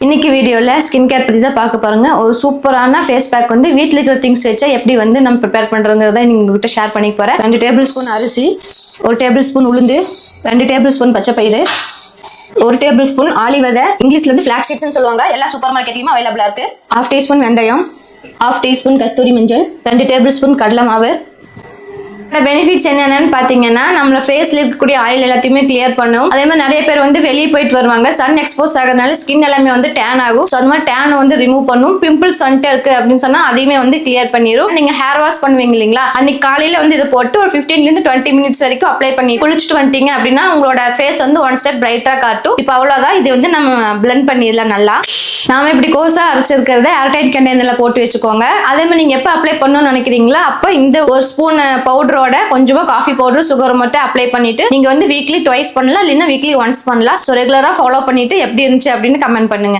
இன்னைக்கு வீடியோல skin care பத்தி தான் பார்க்க பாருங்க. ஒரு சூப்பரான ஃபேஸ் பேக் வந்து வீட்ல இருக்கிற திங்ஸ் வச்சா எப்படி வந்து நம்ம ப்ரிப்பேர் பண்றோங்கிறத உங்ககிட்ட ஷேர் பண்ணிக்க போறேன். 2 டேபிள் ஸ்பூன் அரிசி, 1 டேபிள் ஸ்பூன் உளுந்து, 2 டேபிள் ஸ்பூன் பச்சை பயிறு, 1 டேபிள் ஸ்பூன் ஆலிவ் விதை, இங்கிலீஷ்ல வந்து ஃபிளாக்ஸ் சீட்ஸ்னு சொல்லுவாங்க. எல்லா சூப்பர் மார்க்கெட்லயும் அவைலபிளா இருக்கு. 1/2 டீஸ்பூன் வெந்தயம், 1/2 டீஸ்பூன் கஸ்தூரி மஞ்சள், 2 டேபிள் ஸ்பூன் கடலை மாவு. பெனிஃபிட்ஸ் என்னென்னு பார்த்தீங்கன்னா நம்மளோட ஃபேஸ்ல இருக்கக்கூடிய ஆயில் எல்லாத்தையுமே கிளியர் பண்ணும். அதே மாதிரி நிறைய பேர் வந்து வெளியே போயிட்டு வருவாங்க, சன் எக்ஸ்போஸ் ஆகிறதுனால ஸ்கின் எல்லாமே வந்து டேன் ஆகும். ஸோ அது மாதிரி டேன் வந்து ரிமூவ் பண்ணும். பிம்பிள்ஸ் வந்துட்டு இருக்கு அப்படின்னு சொன்னா அதையுமே வந்து கிளியர் பண்ணிடும். நீங்க ஹேர் வாஷ் பண்ணுவீங்க இல்லைங்களா, அன்னைக்கு காலையில வந்து இதை போட்டு ஒரு 15 to 20 மினிட்ஸ் வரைக்கும் அப்ளை பண்ணி குளிச்சுட்டு வந்துட்டீங்க அப்படின்னா உங்களோட ஃபேஸ் வந்து 1 ஸ்டெப் பிரைட்டா காட்டும். இப்போ அவ்வளோதான், இது வந்து நம்ம பிளெண்ட் பண்ணிடலாம். நல்லா நாம இப்படி கோஸா அரைச்சிருக்கிறத ஏர்டைட் கண்டெய்னர்ல போட்டு வச்சுக்கோங்க. அதே மாதிரி நீங்க எப்போ அப்ளை பண்ணணும்னு நினைக்கிறீங்களா அப்போ இந்த ஒரு ஸ்பூன் பவுடரோட கொஞ்சமா காஃபி பவுடர் சுகர் மட்டும் அப்ளை பண்ணிட்டு நீங்க வந்து வீக்லி ட்வைஸ் பண்ணலாம், இல்லைன்னா வீக்லி ஒன்ஸ் பண்ணலாம். ஸோ ரெகுலரா ஃபாலோ பண்ணிட்டு எப்படி இருந்துச்சு அப்படின்னு கமெண்ட் பண்ணுங்க.